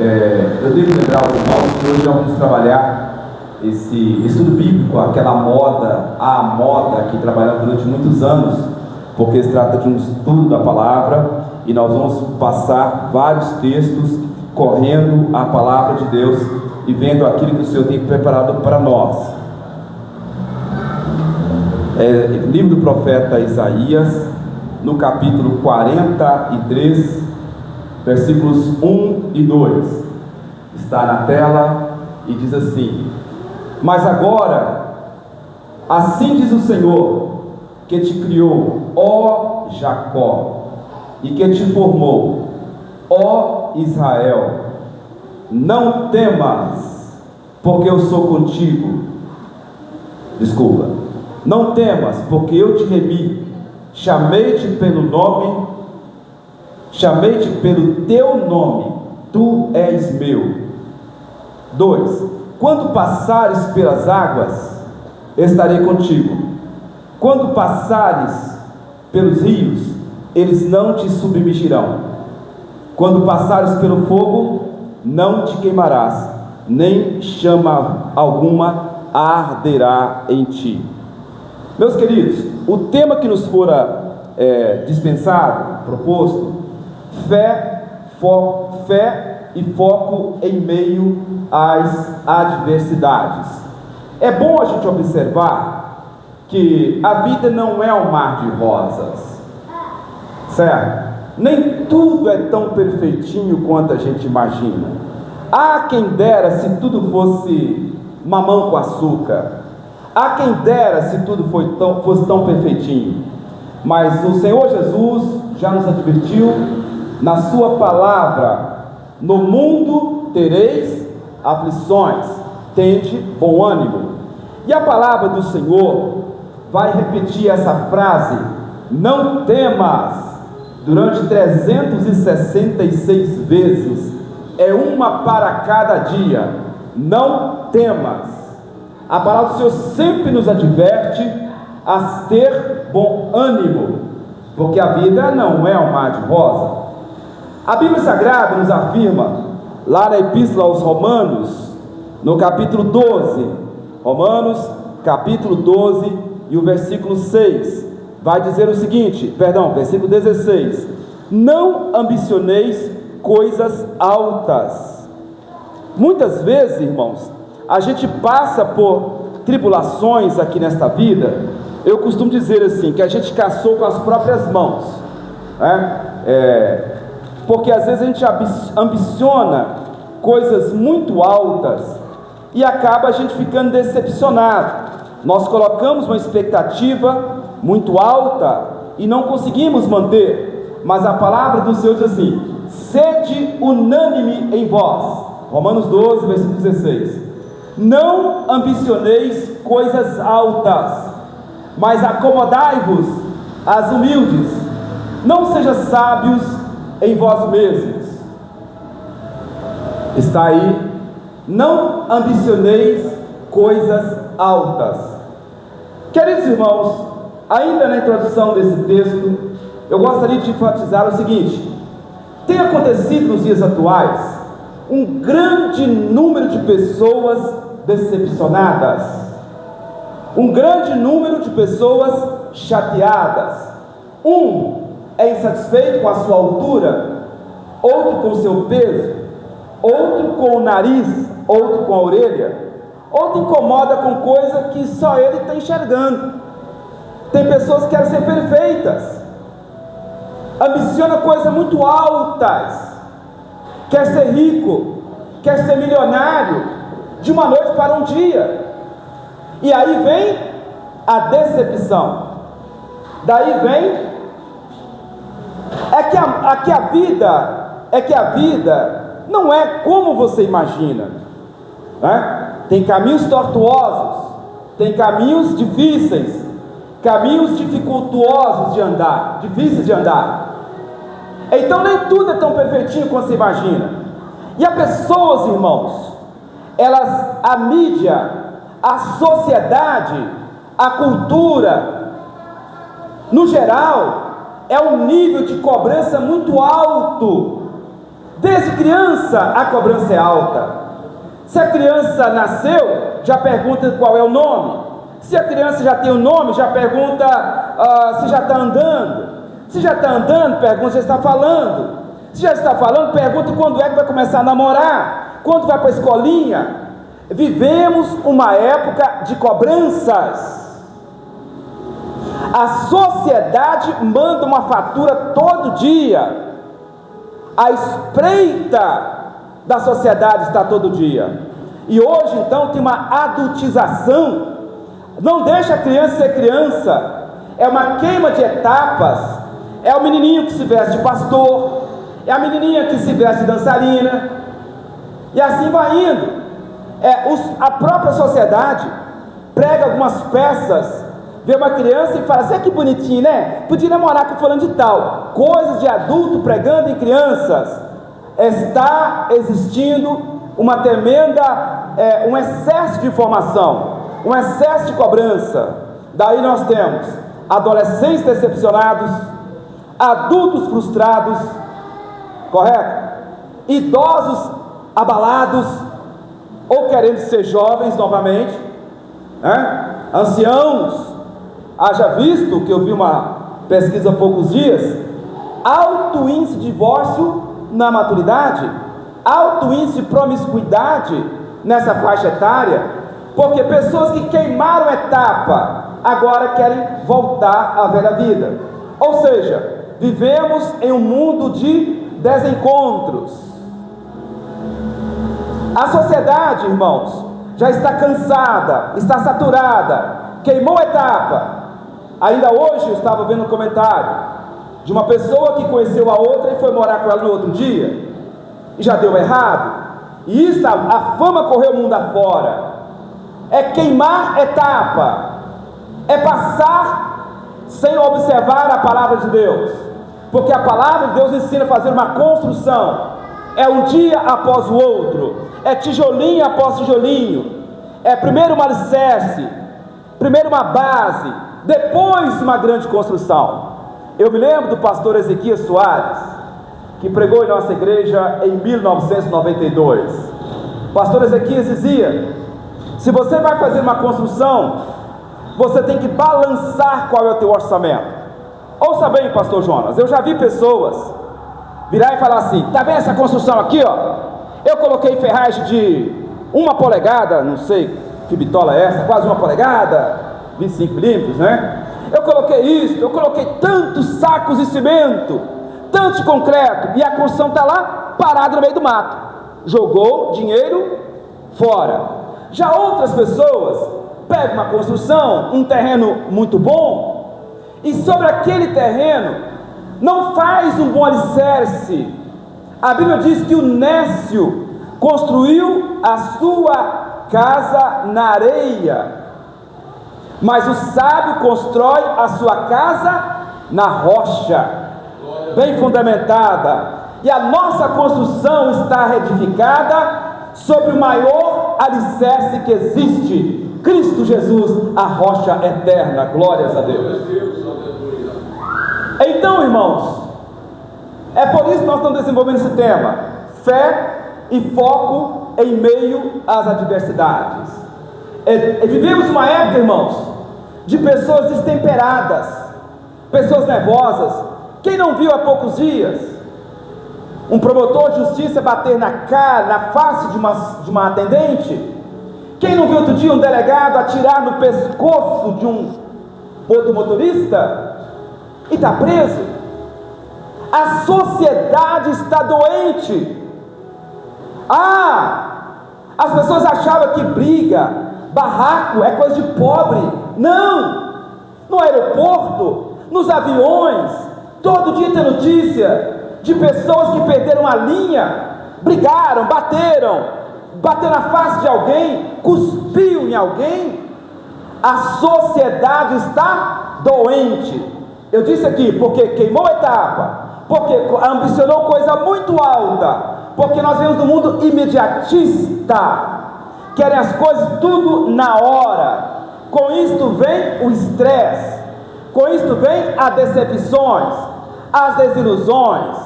Eu devo lembrar aos irmãos que hoje vamos trabalhar esse estudo bíblico, aquela moda, a moda que trabalhamos durante muitos anos, porque se trata de um estudo da palavra, e nós vamos passar vários textos correndo a palavra de Deus e vendo aquilo que o Senhor tem preparado para nós. Livro do profeta Isaías, no capítulo 43, versículos 1 e 2, está na tela e diz assim: mas agora, assim diz o Senhor, que te criou, ó Jacó, e que te formou, ó Israel, não temas, porque eu sou contigo. Não temas, porque eu te remi, chamei-te pelo nome, chamei-te pelo teu nome, tu és meu. 2. Quando passares pelas águas, estarei contigo. Quando passares pelos rios, eles não te submergirão. Quando passares pelo fogo, não te queimarás, nem chama alguma arderá em ti. Meus queridos, o tema que nos fora dispensado, proposto, fé e foco em meio às adversidades. É bom a gente observar que a vida não é um mar de rosas, certo? Nem tudo é tão perfeitinho quanto a gente imagina. Há quem dera se tudo fosse mamão com açúcar. Há quem dera se tudo fosse tão perfeitinho. Mas o Senhor Jesus já nos advertiu na sua palavra: no mundo tereis aflições, tende bom ânimo. E a palavra do Senhor vai repetir essa frase, não temas, durante 366 vezes, é uma para cada dia. Não temas. A palavra do Senhor sempre nos adverte a ter bom ânimo, porque a vida não é um mar de rosa. A Bíblia Sagrada nos afirma, lá na Epístola aos Romanos, no capítulo 12, Romanos, capítulo 12, e o versículo 6, vai dizer o seguinte, versículo 16: não ambicioneis coisas altas. Muitas vezes, irmãos, a gente passa por tribulações aqui nesta vida. Eu costumo dizer assim, que a gente caçou com as próprias mãos, né? Porque às vezes a gente ambiciona coisas muito altas e acaba a gente ficando decepcionado. Nós colocamos uma expectativa muito alta e não conseguimos manter. Mas a palavra do Senhor diz assim: sede unânime em vós. Romanos 12, versículo 16. Não ambicioneis coisas altas, mas acomodai-vos às humildes. Não sejam sábios em vós mesmos. Está aí. Não ambicioneis coisas altas. Queridos irmãos, ainda na introdução desse texto, eu gostaria de enfatizar o seguinte: tem acontecido nos dias atuais um grande número de pessoas decepcionadas, um grande número de pessoas chateadas. Um é insatisfeito com a sua altura, outro com o seu peso, outro com o nariz, outro com a orelha, outro incomoda com coisa que só ele está enxergando. Tem pessoas que querem ser perfeitas, ambiciona coisas muito altas, quer ser rico, quer ser milionário, de uma noite para um dia, e aí vem a decepção. Daí vem que a vida não é como você imagina, né? Tem caminhos tortuosos, tem caminhos difíceis, caminhos dificultuosos de andar, difíceis de andar. Então nem tudo é tão perfeitinho quanto você imagina. E há pessoas, irmãos, a mídia, a sociedade, a cultura, no geral, é um nível de cobrança muito alto Desde criança a cobrança é alta. Se a criança nasceu, já pergunta qual é o nome. Se a criança já tem o nome, já pergunta se já está andando. Se já está andando, pergunta se já está falando. Se já está falando, pergunta quando é que vai começar a namorar, quando vai para a escolinha. Vivemos uma época de cobranças. A sociedade manda uma fatura todo dia. A espreita da sociedade está todo dia. E hoje então tem uma adultização. Não deixa a criança ser criança. É uma queima de etapas. É o menininho que se veste de pastor, é a menininha que se veste de dançarina, e assim vai indo. A própria sociedade prega algumas peças, vê uma criança e fala assim: que bonitinho, né? Podia namorar com fulano de tal. Coisas de adulto pregando em crianças. Está existindo uma tremenda, um excesso de informação, um excesso de cobrança. Daí nós temos adolescentes decepcionados, adultos frustrados, correto? Idosos abalados, ou querendo ser jovens novamente, né? Anciãos. Haja visto que eu vi uma pesquisa há poucos dias: alto índice de divórcio na maturidade, alto índice de promiscuidade nessa faixa etária, porque pessoas que queimaram a etapa agora querem voltar à velha vida. Ou seja, vivemos em um mundo de desencontros. A sociedade, irmãos, já está cansada, está saturada, queimou a etapa. Ainda hoje eu estava vendo um comentário de uma pessoa que conheceu a outra e foi morar com ela no outro dia, e já deu errado. E isso, a fama correu o mundo afora. É queimar etapa, é passar sem observar a palavra de Deus, porque a palavra de Deus ensina a fazer uma construção. É um dia após o outro, é tijolinho após tijolinho, é primeiro um alicerce, primeiro uma base, depois uma grande construção. Eu me lembro do pastor Ezequias Soares, que pregou em nossa igreja em 1992. O pastor Ezequias dizia: se você vai fazer uma construção, você tem que balançar qual é o teu orçamento. Ouça bem, pastor Jonas, eu já vi pessoas virar e falar assim: tá vendo essa construção aqui, ó? Eu coloquei ferragem de 1 polegada, não sei que bitola é essa, quase 1 polegada, 25 milímetros, né? Eu coloquei isso, eu coloquei tantos sacos de cimento, tanto de concreto, e a construção está lá, parada no meio do mato. Jogou dinheiro fora. Já outras pessoas pegam uma construção, um terreno muito bom, e sobre aquele terreno não faz um bom alicerce. A Bíblia diz que o nécio construiu a sua casa na areia, mas o sábio constrói a sua casa na rocha, bem fundamentada. E a nossa construção está edificada sobre o maior alicerce que existe, Cristo Jesus, a rocha eterna. Glórias a Deus. Então, irmãos, é por isso que nós estamos desenvolvendo esse tema: fé e foco em meio às adversidades. Vivemos uma época, irmãos, de pessoas destemperadas, pessoas nervosas. Quem não viu há poucos dias um promotor de justiça bater na cara, na face de uma atendente? Quem não viu outro dia um delegado atirar no pescoço de um outro motorista e está preso? A sociedade está doente. As pessoas achavam que briga, barraco é coisa de pobre. Não! No aeroporto, nos aviões, todo dia tem notícia de pessoas que perderam a linha, brigaram, bateram na face de alguém, cuspiu em alguém. A sociedade está doente. Eu disse aqui, porque queimou etapa, porque ambicionou coisa muito alta, porque nós vemos no mundo imediatista, querem as coisas tudo na hora. Com isto vem o estresse, com isto vem as decepções, as desilusões.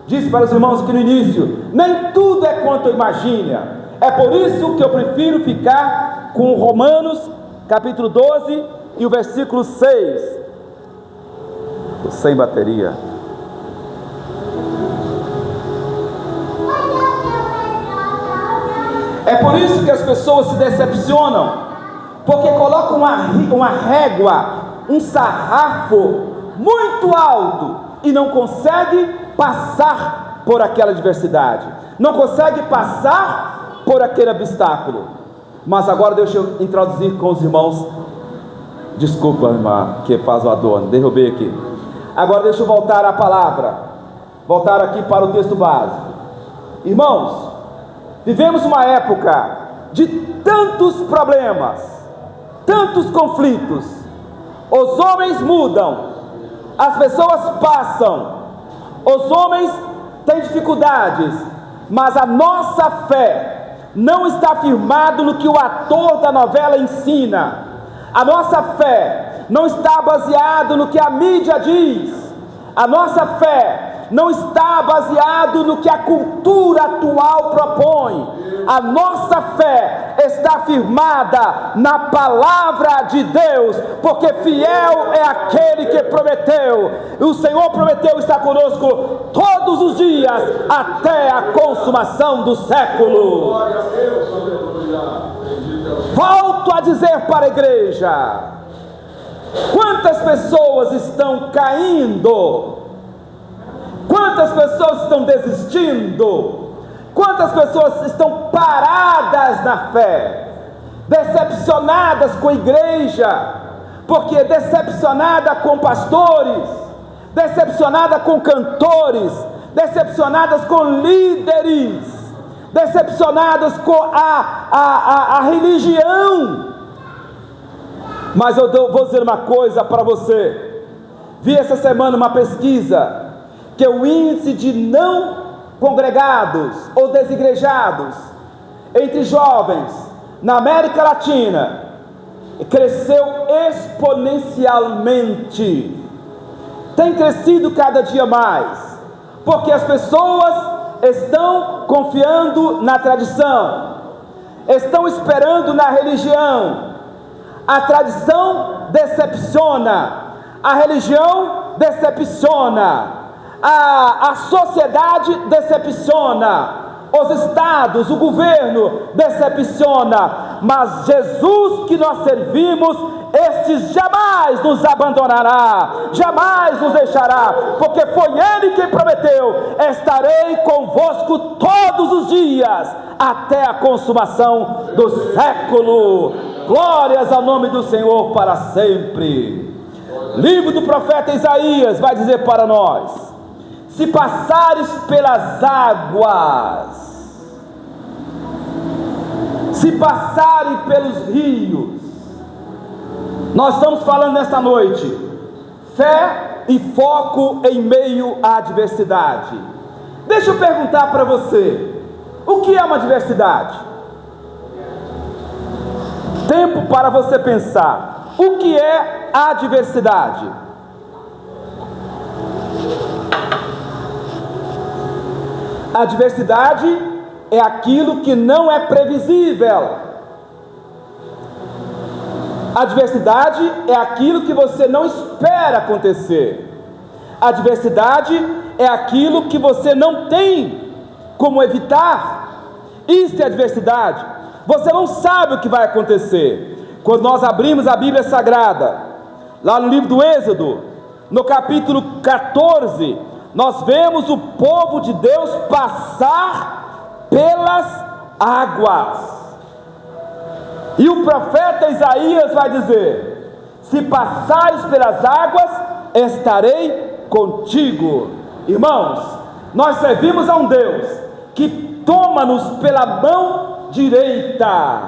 Disse para os irmãos aqui no início: nem tudo é quanto imagina. É por isso que eu prefiro ficar com Romanos capítulo 12 e o versículo 6. Estou sem bateria. É por isso que as pessoas se decepcionam, porque colocam uma régua, um sarrafo muito alto e não consegue passar por aquela adversidade, não consegue passar por aquele obstáculo. Mas agora deixa eu introduzir com os irmãos. Desculpa, irmã, que faz o adorno, derrubei aqui. Agora deixa eu voltar à palavra, voltar aqui para o texto básico. Irmãos, vivemos uma época de tantos problemas, tantos conflitos. Os homens mudam, as pessoas passam, os homens têm dificuldades, mas a nossa fé não está firmado no que o ator da novela ensina. A nossa fé não está baseado no que a mídia diz. A nossa fé não está baseado no que a cultura atual propõe. A nossa fé está firmada na palavra de Deus, porque fiel é aquele que prometeu. O Senhor prometeu estar conosco todos os dias até a consumação do século. Volto a dizer para a igreja: quantas pessoas estão caindo? Quantas pessoas estão desistindo? Quantas pessoas estão paradas na fé, decepcionadas com a igreja, porque decepcionada com pastores, decepcionada com cantores, decepcionadas com líderes, decepcionadas com a religião. Mas eu vou dizer uma coisa para você. Vi essa semana uma pesquisa que o índice de não congregados ou desigrejados entre jovens na América Latina cresceu exponencialmente. Tem crescido cada dia mais, porque as pessoas estão confiando na tradição, estão esperando na religião. A tradição decepciona, a religião decepciona, a sociedade decepciona, os estados, o governo decepciona, mas Jesus que nós servimos, este jamais nos abandonará, jamais nos deixará, porque foi Ele quem prometeu: estarei convosco todos os dias, até a consumação do século. Glórias ao nome do Senhor para sempre. Livro do profeta Isaías vai dizer para nós: se passares pelas águas, se passarem pelos rios. Nós estamos falando nesta noite fé e foco em meio à adversidade. Deixa eu perguntar para você: o que é uma adversidade? Tempo para você pensar. O que é a adversidade? A adversidade é aquilo que não é previsível. A adversidade é aquilo que você não espera acontecer. A adversidade é aquilo que você não tem como evitar. Isso é adversidade. Você não sabe o que vai acontecer. Quando nós abrimos a Bíblia Sagrada, lá no livro do Êxodo, no capítulo 14, nós vemos o povo de Deus passar pelas águas. E o profeta Isaías vai dizer: se passares pelas águas, estarei contigo. Irmãos, nós servimos a um Deus que toma-nos pela mão direita,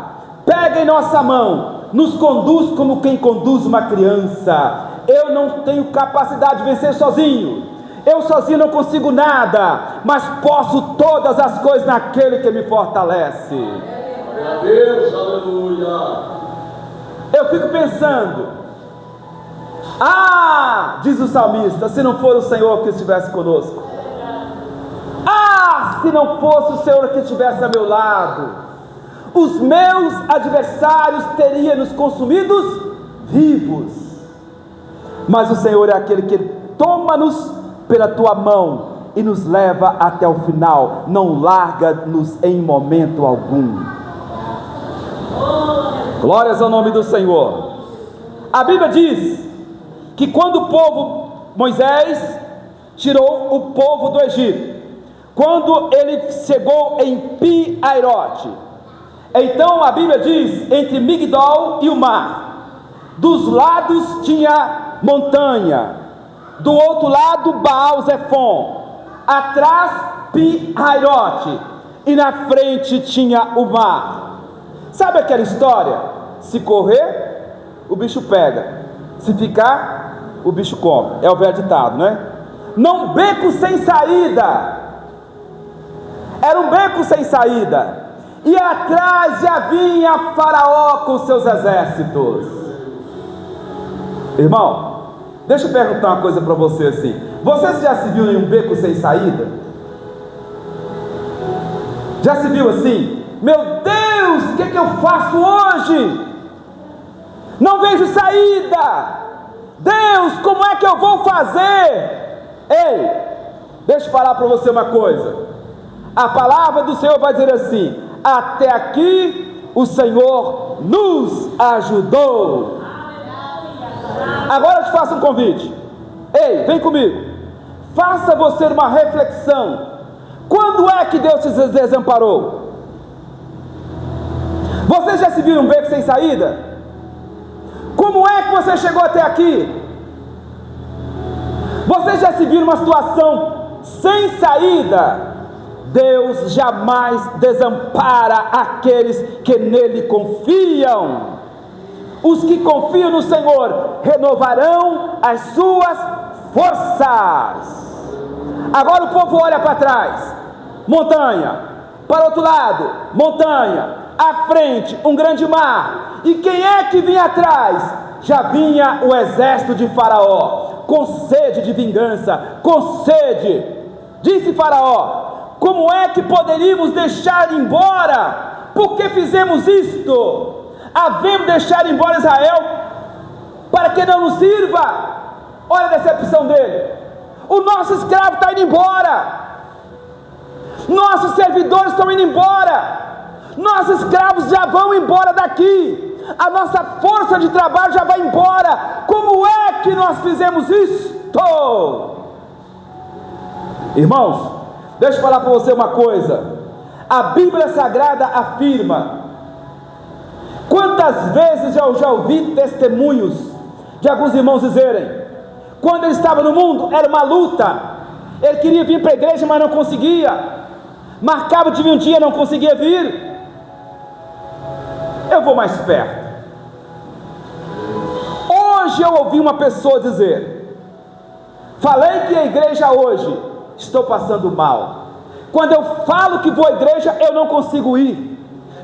pega em nossa mão, nos conduz como quem conduz uma criança. Eu não tenho capacidade de vencer sozinho. Eu sozinho não consigo nada, mas posso todas as coisas naquele que me fortalece. Glória a Deus, aleluia. Eu fico pensando: diz o salmista, se não for o Senhor que estivesse conosco. se não fosse o Senhor que estivesse a meu lado, os meus adversários teriam nos consumidos vivos. Mas o Senhor é aquele que toma-nos pela tua mão e nos leva até o final, não larga-nos em momento algum. Glórias ao nome do Senhor. A Bíblia diz que quando o povo, Moisés tirou o povo do Egito, quando ele chegou em Pi-Hairote, então a Bíblia diz, entre Migdol e o mar, dos lados tinha montanha, do outro lado Baal-Zefon, atrás Pi-Hairote, e na frente tinha o mar. Sabe aquela história? Se correr, o bicho pega, se ficar, o bicho come. É o velho ditado, né? Não, beco sem saída. Era um beco sem saída, e atrás já vinha Faraó com seus exércitos. Irmão, deixa eu perguntar uma coisa para você assim: você já se viu em um beco sem saída? Já se viu assim? Meu Deus, o que eu faço hoje? Não vejo saída. Deus, como é que eu vou fazer? Ei, deixa eu falar para você uma coisa. A palavra do Senhor vai dizer assim: até aqui o Senhor nos ajudou. Agora eu te faço um convite. Ei, vem comigo. Faça você uma reflexão. Quando é que Deus te desamparou? Você já se viu em um beco sem saída? Como é que você chegou até aqui? Você já se viu numa situação sem saída? Deus jamais desampara aqueles que nele confiam. Os que confiam no Senhor renovarão as suas forças. Agora o povo olha para trás, montanha, para o outro lado, montanha, à frente um grande mar, e quem é que vinha atrás? Já vinha o exército de Faraó, com sede de vingança, com sede. Disse Faraó: como é que poderíamos deixar embora? Por que fizemos isto? Havemos deixar embora Israel para que não nos sirva? Olha a decepção dele. O nosso escravo está indo embora, nossos servidores estão indo embora, nossos escravos já vão embora daqui, a nossa força de trabalho já vai embora. Como é que nós fizemos isto? Irmãos, deixa eu falar para você uma coisa. A Bíblia Sagrada afirma. Quantas vezes eu já ouvi testemunhos de alguns irmãos dizerem: quando ele estava no mundo era uma luta, ele queria vir para a igreja, mas não conseguia, marcava de vir um dia, não conseguia vir. Eu vou mais perto. Hoje eu ouvi uma pessoa dizer: falei que a igreja hoje, estou passando mal. Quando eu falo que vou à igreja, eu não consigo ir.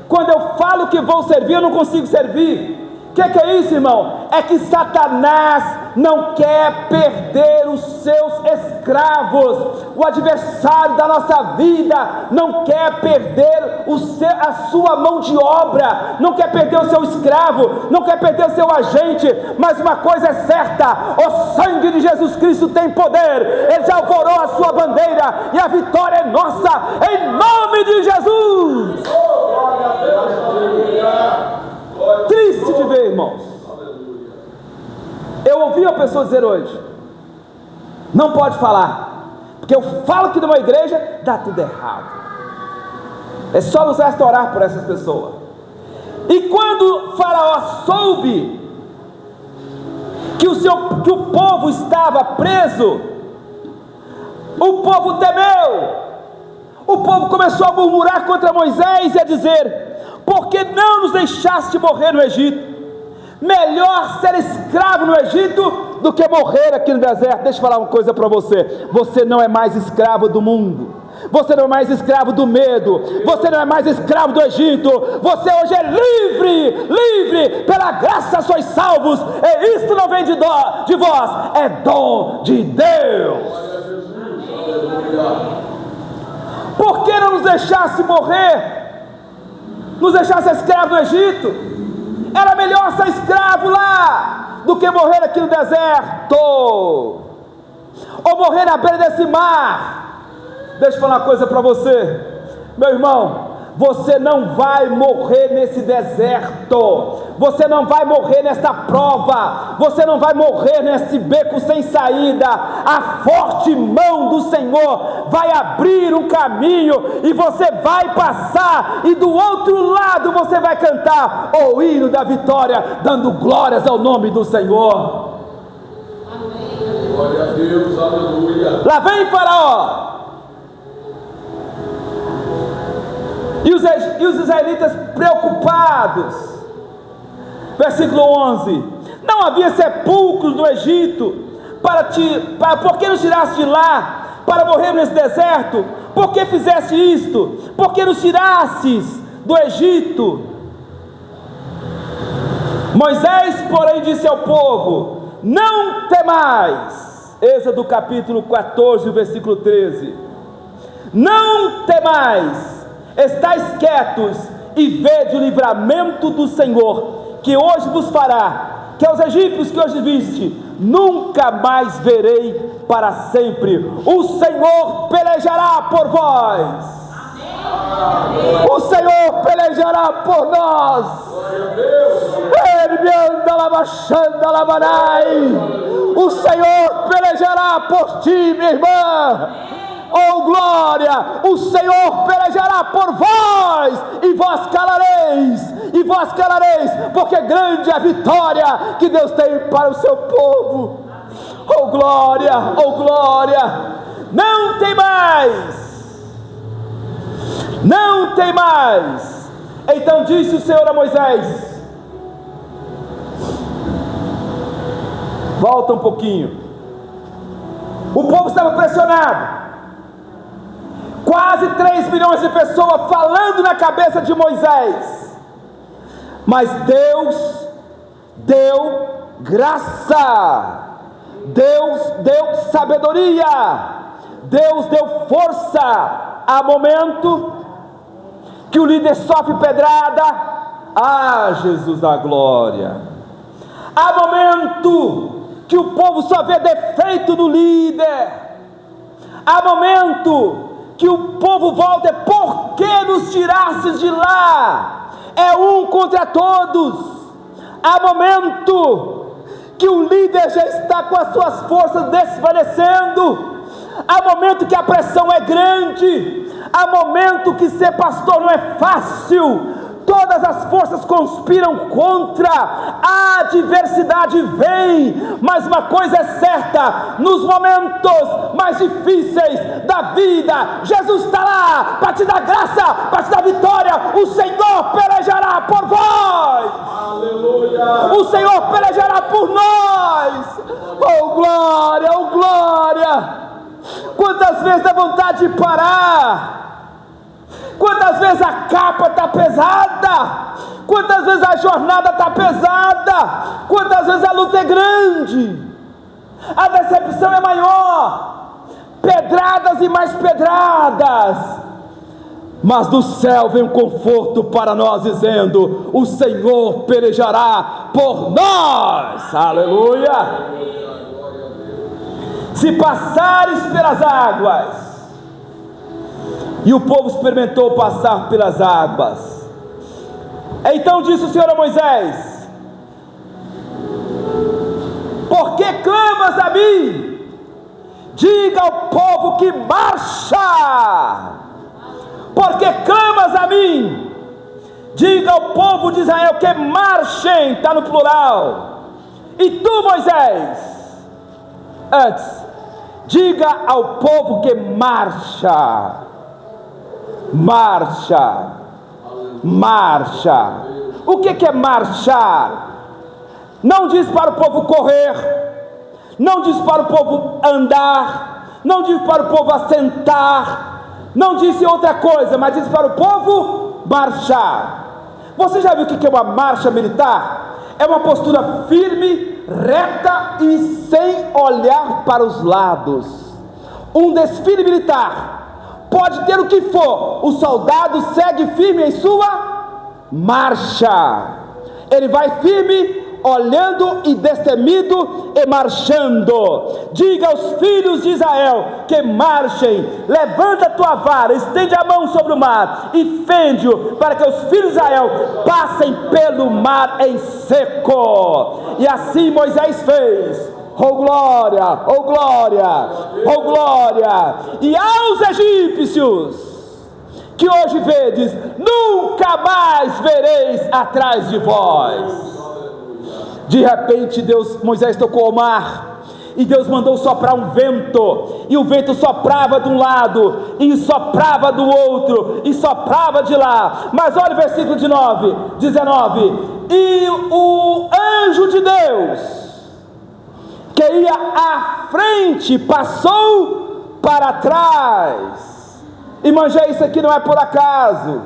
Quando eu falo que vou servir, eu não consigo servir. O que é isso, irmão? É que Satanás não quer perder os seus escravos. O adversário da nossa vida não quer perder a sua mão de obra, não quer perder o seu escravo, não quer perder o seu agente. Mas uma coisa é certa: o sangue de Jesus Cristo tem poder. Ele já alvorou a sua bandeira e a vitória é nossa, em nome de Jesus. Triste de ver, irmãos. Eu ouvi uma pessoa dizer hoje: não pode falar, porque eu falo que numa igreja dá tudo errado. É só nos restaurar por essas pessoas. E quando Faraó soube que o povo estava preso, o povo temeu. O povo começou a murmurar contra Moisés e a dizer: por que não nos deixaste morrer no Egito? Melhor ser escravo no Egito do que morrer aqui no deserto. Deixa eu falar uma coisa para você: você não é mais escravo do mundo, você não é mais escravo do medo, você não é mais escravo do Egito. Você hoje é livre, livre, pela graça sois salvos, e isto não vem de vós, é dom de Deus. Por que não nos deixasse morrer? Nos deixasse escravos no Egito? Era melhor ser escravo lá do que morrer aqui no deserto, ou morrer na beira desse mar. Deixa eu falar uma coisa para você, meu irmão. Você não vai morrer nesse deserto, você não vai morrer nesta prova, você não vai morrer nesse beco sem saída. A forte mão do Senhor vai abrir um caminho e você vai passar, e do outro lado você vai cantar o hino da vitória, dando glórias ao nome do Senhor. Amém. Glória a Deus, aleluia. Lá vem Faraó. E os israelitas preocupados, versículo 11: não havia sepulcros no Egito, por que nos tiraste de lá, para morrer nesse deserto? Por que fizeste isto? Por que nos tirastes do Egito? Moisés, porém, disse ao povo: não temais. Êxodo capítulo 14, versículo 13: não temais, estais quietos e vede o livramento do Senhor, que hoje vos fará, que aos egípcios que hoje viste, nunca mais verei para sempre. O Senhor pelejará por vós. O Senhor pelejará por nós. O Senhor pelejará por ti, minha irmã. Oh glória, o Senhor pelejará por vós, e vós calareis, porque grande é a vitória que Deus tem para o seu povo. Oh glória, não tem mais. Então disse o Senhor a Moisés: volta um pouquinho. O povo estava pressionado, quase 3 milhões de pessoas falando na cabeça de Moisés, mas Deus deu graça, Deus deu sabedoria, Deus deu força. Há momento que o líder sofre pedrada, Jesus da glória. Há momento que o povo só vê defeito no líder, há momento que o povo volta: por que nos tirastes de lá? É um contra todos. Há momento que o líder já está com as suas forças desvanecendo, há momento que a pressão é grande, há momento que ser pastor não é fácil, todas as forças conspiram contra, a adversidade vem, mas uma coisa é certa: nos momentos mais difíceis da vida, Jesus está lá para te dar graça, para te dar vitória. O Senhor pelejará por vós. Aleluia. O Senhor pelejará por nós. Oh glória, oh glória. Quantas vezes dá vontade de parar, quantas vezes a capa está pesada, quantas vezes a jornada está pesada, quantas vezes a luta é grande, a decepção é maior, pedradas e mais pedradas, mas do céu vem um conforto para nós, dizendo: o Senhor pelejará por nós. Aleluia. Se passares pelas águas, e o povo experimentou passar pelas águas. Então disse o Senhor a Moisés: por que clamas a mim? Diga ao povo que marcha. Por que clamas a mim? Diga ao povo de Israel que marchem. Está no plural. E tu, Moisés, antes, diga ao povo que marcha. Marcha. O que é marchar? Não diz para o povo correr, não diz para o povo andar, não diz para o povo assentar, não disse outra coisa, mas diz para o povo marchar. Você já viu o que é uma marcha militar? É uma postura firme, reta e sem olhar para os lados. Um desfile militar, pode ter o que for, o soldado segue firme em sua marcha. Ele vai firme, olhando e destemido e marchando. Diga aos filhos de Israel que marchem. Levanta a tua vara, estende a mão sobre o mar e fende-o, para que os filhos de Israel passem pelo mar em seco. E assim Moisés fez. Oh glória, oh glória, oh glória. E aos egípcios que hoje vedes, nunca mais vereis atrás de vós. De repente Moisés tocou o mar, e Deus mandou soprar um vento, e o vento soprava de um lado, e soprava do outro, e soprava de lá. Mas olha o versículo 19: e o anjo de Deus, que ia à frente, passou para trás. Irmã, isso aqui não é por acaso.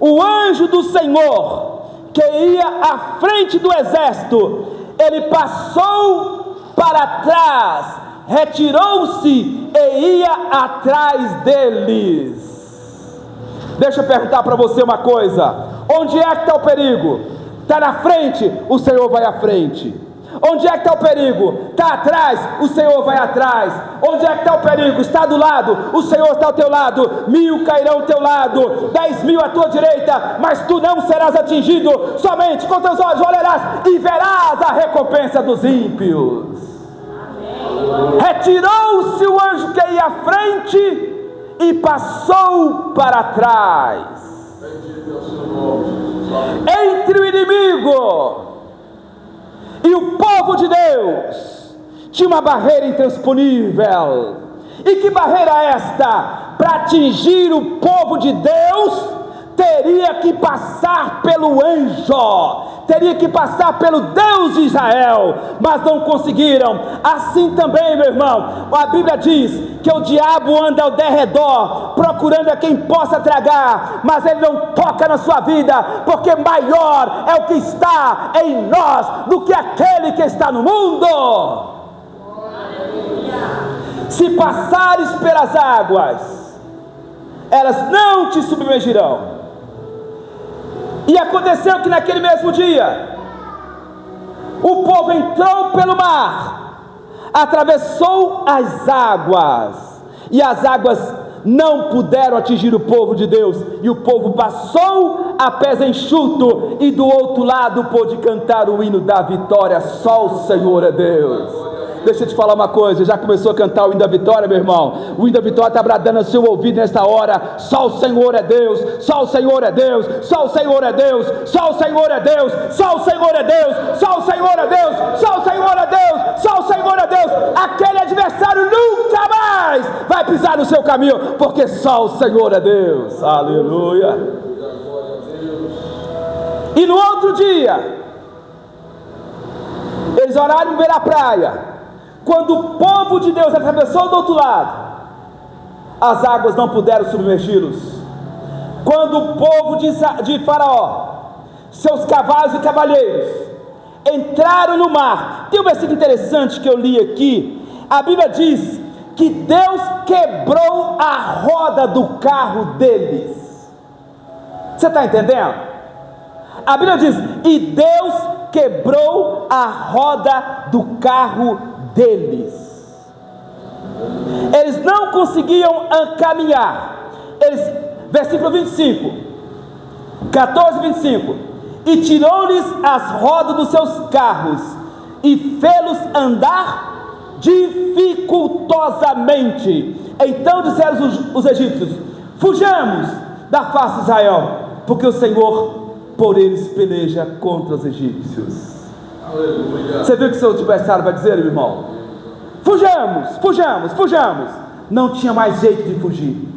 O anjo do Senhor, que ia à frente do exército, ele passou para trás, retirou-se e ia atrás deles. Deixa eu perguntar para você uma coisa: onde é que está o perigo? Está na frente? O Senhor vai à frente. Onde é que está o perigo? Está atrás? O Senhor vai atrás. Onde é que está o perigo? Está do lado? O Senhor está ao teu lado. 1000 cairão ao teu lado, 10.000 à tua direita, mas tu não serás atingido. Somente com teus olhos olharás e verás a recompensa dos ímpios. Retirou-se o anjo que ia à frente e passou para trás. Entre o inimigo e o povo de Deus tinha uma barreira intransponível. E que barreira é esta? Para atingir o povo de Deus, teria que passar pelo anjo, teria que passar pelo Deus de Israel, mas não conseguiram. Assim também, meu irmão, a Bíblia diz que o diabo anda ao derredor, procurando a quem possa tragar, mas ele não toca na sua vida, porque maior é o que está em nós do que aquele que está no mundo. Se passares pelas águas, elas não te submergirão. E aconteceu que naquele mesmo dia, o povo entrou pelo mar, atravessou as águas, e as águas não puderam atingir o povo de Deus, e o povo passou a pés enxuto, e do outro lado pôde cantar o hino da vitória. Só o Senhor é Deus. Deixa eu te falar uma coisa, já começou a cantar o hino da vitória, meu irmão? O hino da vitória está bradando ao seu ouvido nesta hora. Só o Senhor é Deus, só o Senhor é Deus, só o Senhor é Deus, só o Senhor é Deus, só o Senhor é Deus, só o Senhor é Deus, só o Senhor é Deus, só o Senhor é Deus. Aquele adversário nunca mais vai pisar no seu caminho, porque só o Senhor é Deus. Aleluia. E no outro dia, eles oraram beira a praia. Quando o povo de Deus atravessou do outro lado, as águas não puderam submergi-los. Quando o povo de Faraó, seus cavalos e cavalheiros, entraram no mar, tem um versículo interessante que eu li aqui. A Bíblia diz que Deus quebrou a roda do carro deles. Você está entendendo? A Bíblia diz: e Deus quebrou a roda do carro deles. Eles não conseguiam caminhar. Versículo 14:25: e tirou-lhes as rodas dos seus carros e fê-los andar dificultosamente. Então disseram os egípcios: fujamos da face de Israel, porque o Senhor por eles peleja contra os egípcios. Aleluia. Você viu o que seu adversário vai dizer, meu irmão? Fujamos, fujamos, fujamos. Não tinha mais jeito de fugir.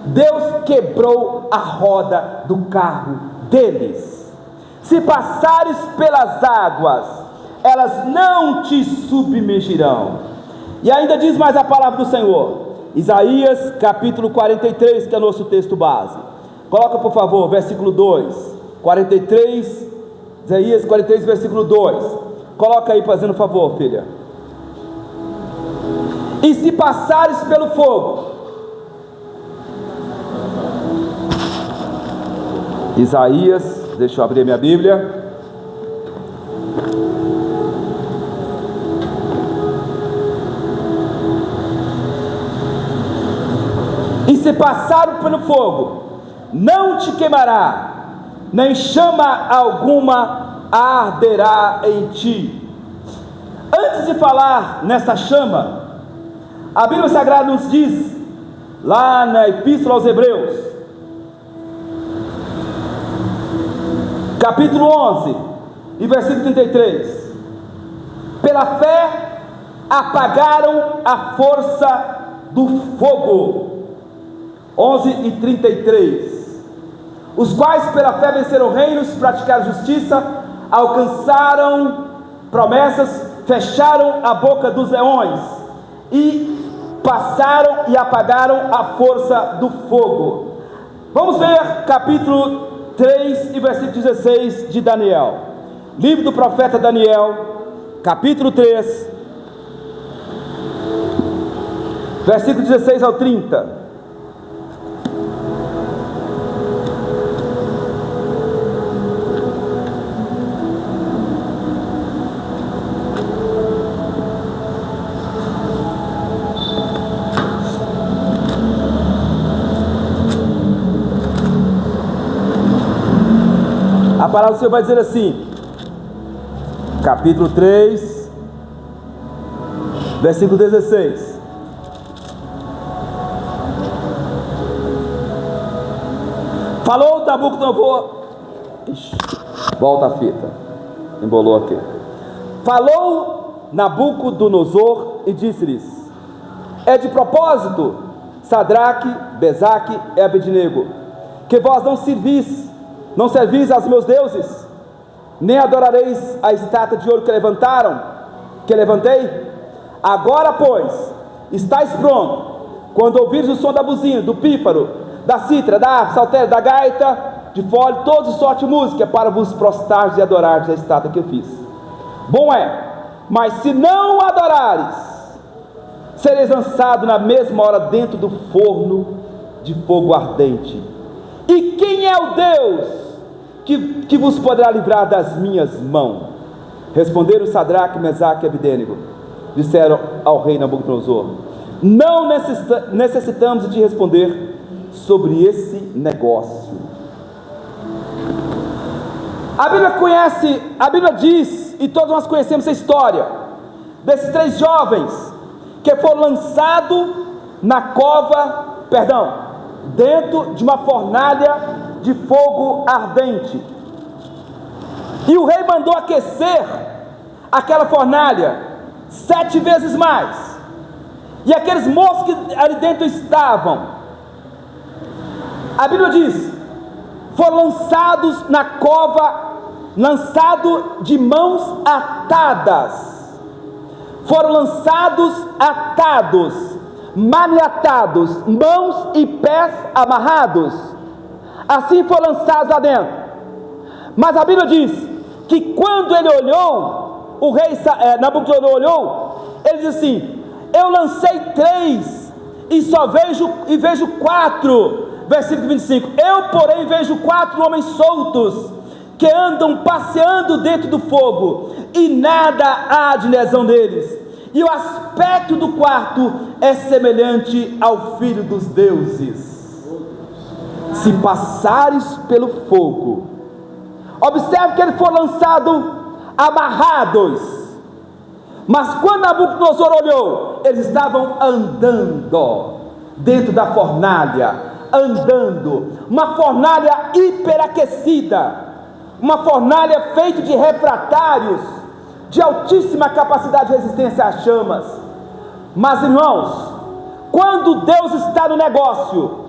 Deus quebrou a roda do carro deles. Se passares pelas águas, elas não te submergirão. E ainda diz mais a palavra do Senhor, Isaías capítulo 43, que é o nosso texto base. Coloca por favor, versículo 2, 43, Isaías 43, versículo 2. Coloca aí, fazendo favor, filha. E se passares pelo fogo, Isaías, deixa eu abrir a minha Bíblia. E se passaram pelo fogo, não te queimará, nem chama alguma arderá em ti. Antes de falar nessa chama, a Bíblia Sagrada nos diz, lá na Epístola aos Hebreus, capítulo 11, e versículo 33, pela fé apagaram a força do fogo. 11 e 33, os quais pela fé venceram reinos, praticaram justiça, alcançaram promessas, fecharam a boca dos leões, e passaram e apagaram a força do fogo. Vamos ver capítulo 3 e versículo 16 de Daniel, livro do profeta Daniel, capítulo 3, versículo 16 ao 30. A palavra do Senhor vai dizer assim, capítulo 3, versículo 16: falou Nabucodonosor, volta a fita, embolou aqui. Falou Nabucodonosor e disse-lhes: é de propósito, Sadraque, Mesaque e Abednego, que vós não servis aos meus deuses, nem adorareis a estátua de ouro que levantei. Agora, pois, estáis pronto, quando ouvires o som da buzina, do pífaro, da cítara, da harpa, saltério, da gaita, de fole, todos os sorte de música, para vos prostrares e adorares a estátua que eu fiz. Bom é, mas se não adorares, sereis lançado na mesma hora dentro do forno de fogo ardente. E quem é o Deus que vos poderá livrar das minhas mãos? Responderam Sadraque, Mesaque e Abednego, disseram ao rei Nabucodonosor: não necessitamos de responder sobre esse negócio. A Bíblia diz, e todos nós conhecemos a história desses 3 jovens que foram lançados dentro de uma fornalha de fogo ardente, e o rei mandou aquecer aquela fornalha 7 vezes mais, e aqueles moços que ali dentro estavam, a Bíblia diz, foram lançados na cova, lançados de mãos atadas, foram lançados atados, maniatados, mãos e pés amarrados, assim foram lançados lá dentro. Mas a Bíblia diz que quando ele olhou, o rei Nabucodonosor olhou, ele disse assim: eu lancei 3 e vejo 4, versículo 25, eu porém vejo 4 homens soltos, que andam passeando dentro do fogo, e nada há de lesão neles, e o aspecto do quarto é semelhante ao Filho dos deuses. Se passares pelo fogo, observe que eles foram lançados amarrados, mas quando Nabucodonosor olhou, eles estavam andando dentro da fornalha, uma fornalha hiperaquecida, uma fornalha feita de refratários de altíssima capacidade de resistência às chamas. Mas, irmãos, quando Deus está no negócio,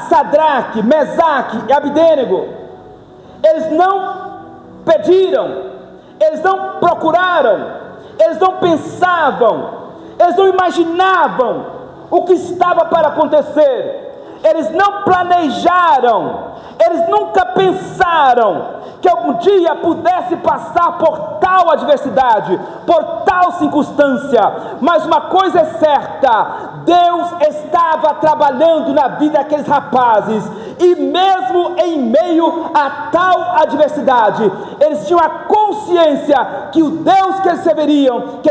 Sadraque, Mesaque e Abednego, eles não pediram, eles não procuraram, eles não pensavam, eles não imaginavam o que estava para acontecer, eles não planejaram, eles nunca pensaram que algum dia pudesse passar por tal adversidade, por tal circunstância. Mas uma coisa é certa: Deus estava trabalhando na vida daqueles rapazes, e mesmo em meio a tal adversidade, eles tinham a consciência que o Deus que eles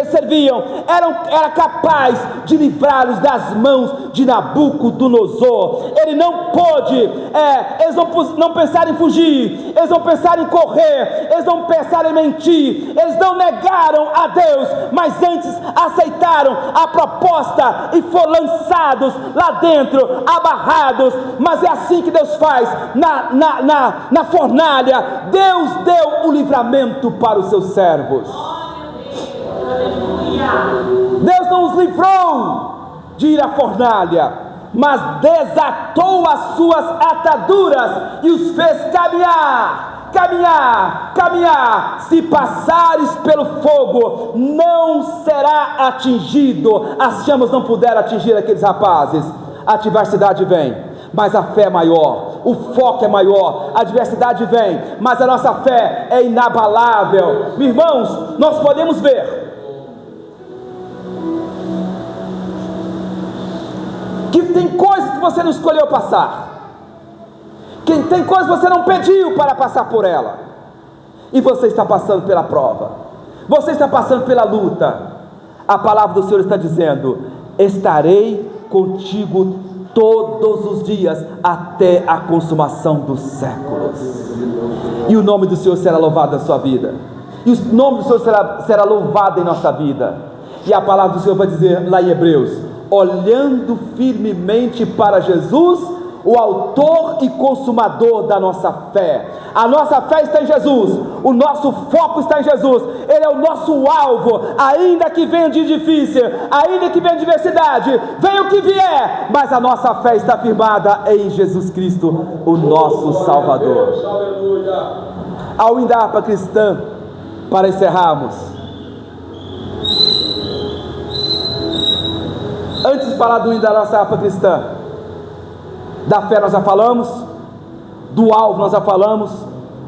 serviam era capaz de livrá-los das mãos de Nabucodonosor. Ele não pôde, eles não pensaram em fugir, eles não pensaram em correr, eles não pensaram em mentir, eles não negaram a Deus, mas antes aceitaram a proposta e foram lançados lá dentro, abarrados. Mas é assim que Deus faz na fornalha. Deus deu o livramento para os seus servos. Deus não os livrou de ir à fornalha, mas desatou as suas ataduras e os fez caminhar. Se passares pelo fogo, não será atingido. As chamas não puderam atingir aqueles rapazes. A adversidade vem, mas a fé é maior, o foco é maior. A adversidade vem, mas a nossa fé é inabalável. Meus irmãos, nós podemos ver que tem coisas que você não escolheu passar, que tem coisas que você não pediu para passar por ela, e você está passando pela prova, você está passando pela luta. A palavra do Senhor está dizendo: estarei contigo todos os dias até a consumação dos séculos. E o nome do Senhor será louvado na sua vida, e o nome do Senhor será louvado em nossa vida. E a palavra do Senhor vai dizer lá em Hebreus: olhando firmemente para Jesus, o autor e consumador da nossa fé. A nossa fé está em Jesus, o nosso foco está em Jesus. Ele é o nosso alvo, ainda que venha de difícil, ainda que venha de adversidade, venha o que vier, mas a nossa fé está firmada em Jesus Cristo, o nosso Salvador. A Uindapa cristã, para encerrarmos, antes de falar da nossa harpa cristã, da fé nós já falamos, do alvo nós já falamos,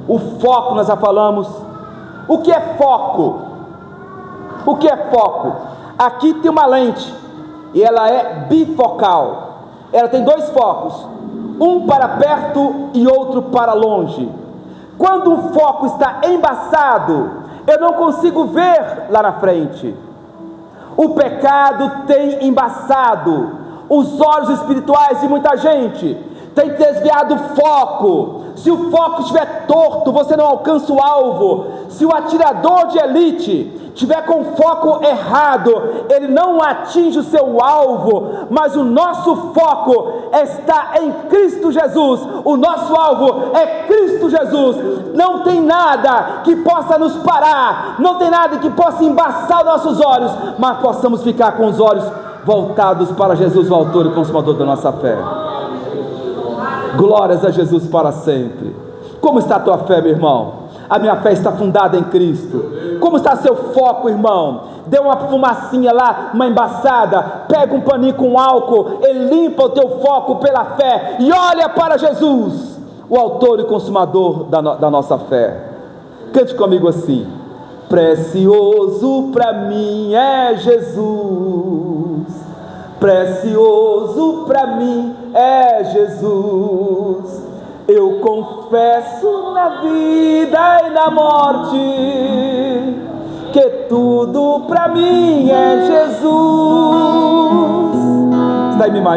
o foco nós já falamos. O que é foco? O que é foco? Aqui tem uma lente, e ela é bifocal. Ela tem dois focos, um para perto e outro para longe. Quando o foco está embaçado, eu não consigo ver lá na frente. O pecado tem embaçado os olhos espirituais de muita gente, tem desviado o foco. Se o foco estiver torto, você não alcança o alvo. Se o atirador de elite tiver com o foco errado, ele não atinge o seu alvo. Mas o nosso foco está em Cristo Jesus, o nosso alvo é Cristo Jesus. Não tem nada que possa nos parar, não tem nada que possa embaçar os nossos olhos, mas possamos ficar com os olhos voltados para Jesus, o autor e consumador da nossa fé. Glórias a Jesus para sempre. Como está a tua fé, meu irmão? A minha fé está fundada em Cristo. Como está seu foco, irmão? Dê uma fumacinha lá, uma embaçada, pega um paninho com álcool e limpa o teu foco pela fé, e olha para Jesus, o autor e consumador da nossa fé. Cante comigo assim: precioso para mim é Jesus, precioso para mim é Jesus. Eu confesso na vida e na morte que tudo para mim é Jesus. Está em mim,